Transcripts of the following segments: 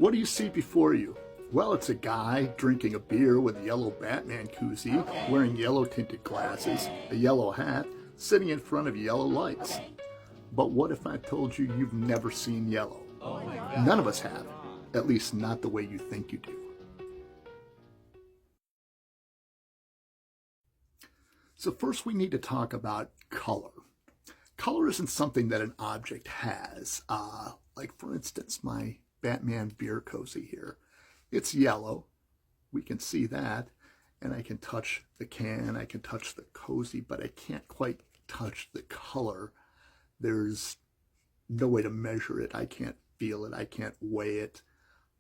What do you see before you? Well, it's a guy drinking a beer with a yellow Batman koozie, wearing yellow tinted glasses, a yellow hat, sitting in front of yellow lights. But what if I told you you've never seen yellow? None of us have, at least not the way you think you do. So first we need to talk about color. Color isn't something that an object has. Like for instance, my Batman beer cozy here. It's yellow. We can see that. And I can touch the can, I can touch the cozy, but I can't quite touch the color. There's no way to measure it. I can't feel it. I can't weigh it.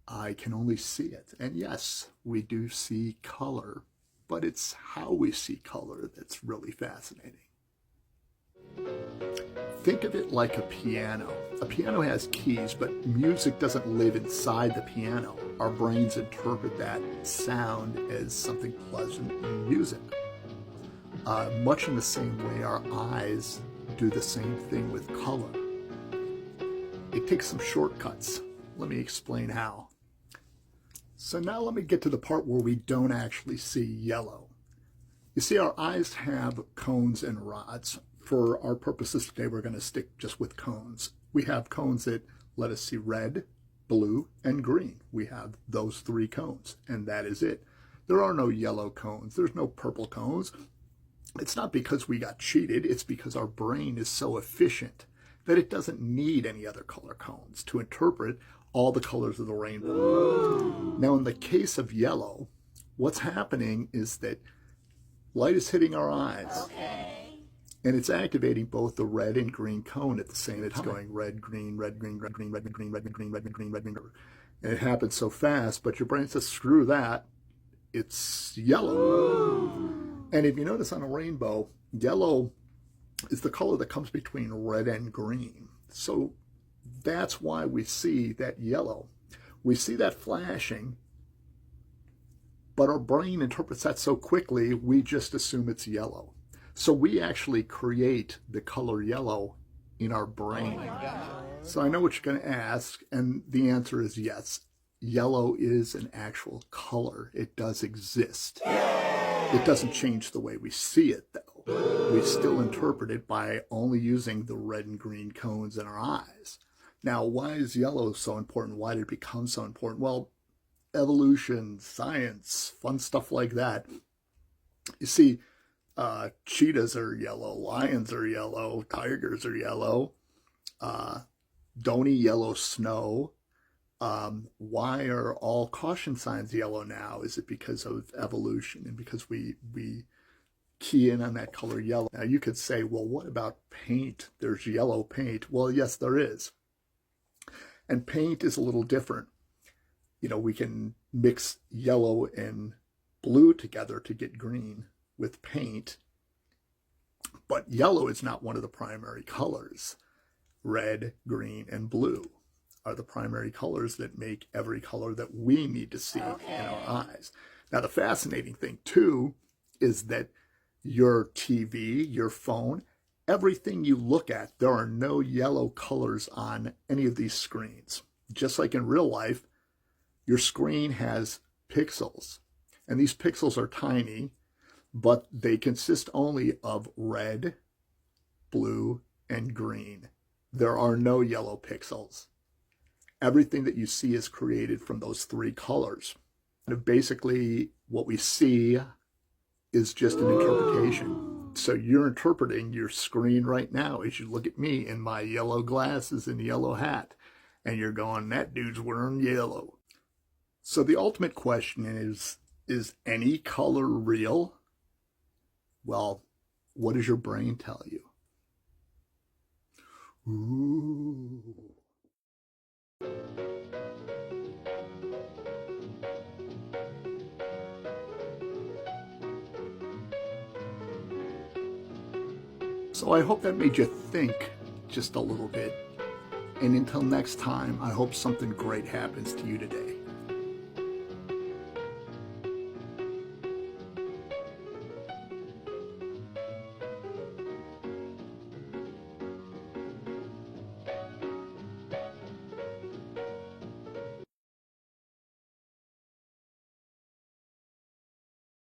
I can only see it. And yes, we do see color, but it's how we see color that's really fascinating. Think of it like a piano. A piano has keys, but music doesn't live inside the piano. Our brains interpret that sound as something pleasant in music. Much in the same way, our eyes do the same thing with color. It takes some shortcuts. Let me explain how. So now let me get to the part where we don't actually see yellow. You see, our eyes have cones and rods. For our purposes today, we're going to stick just with cones. We have cones that let us see red, blue, and green. We have those three cones, and that is it. There are no yellow cones. There's no purple cones. It's not because we got cheated. It's because our brain is so efficient that it doesn't need any other color cones to interpret all the colors of the rainbow. Ooh. Now, in the case of yellow, what's happening is that light is hitting our eyes. Okay. And it's activating both the red and green cone at the same time. It's going red, green, red, green, red, green, red, green, red, green, red, green, red, green. And it happens so fast, but your brain says, screw that. It's yellow. Ooh. And if you notice on a rainbow, yellow is the color that comes between red and green. So that's why we see that yellow. We see that flashing, but our brain interprets that so quickly, we just assume it's yellow. So we actually create the color yellow in our brain. Oh my God. So I know what you're going to ask, and the answer is yes. Yellow is an actual color. It does exist. It doesn't change the way we see it, though. We still interpret it by only using the red and green cones in our eyes. Now, why is yellow so important? Why did it become so important? Well, evolution, science, fun stuff like that. You see, cheetahs are yellow, lions are yellow, tigers are yellow, don't eat yellow snow. Why are all caution signs yellow now? Is it because of evolution and because we key in on that color yellow? Now you could say, well, what about paint? There's yellow paint. Well, yes, there is. And paint is a little different. You know, we can mix yellow and blue together to get green with paint, but yellow is not one of the primary colors. Red, green, and blue are the primary colors that make every color that we need to see in our eyes. Now, the fascinating thing, too, is that your TV, your phone, everything you look at, there are no yellow colors on any of these screens. Just like in real life, your screen has pixels, and these pixels are tiny, but they consist only of red, blue, and green. There are no yellow pixels. Everything that you see is created from those three colors. And basically, what we see is just an interpretation. So you're interpreting your screen right now as you look at me in my yellow glasses and yellow hat, and you're going, that dude's wearing yellow. So the ultimate question is any color real? Well, what does your brain tell you? Ooh. So I hope that made you think just a little bit. And until next time, I hope something great happens to you today.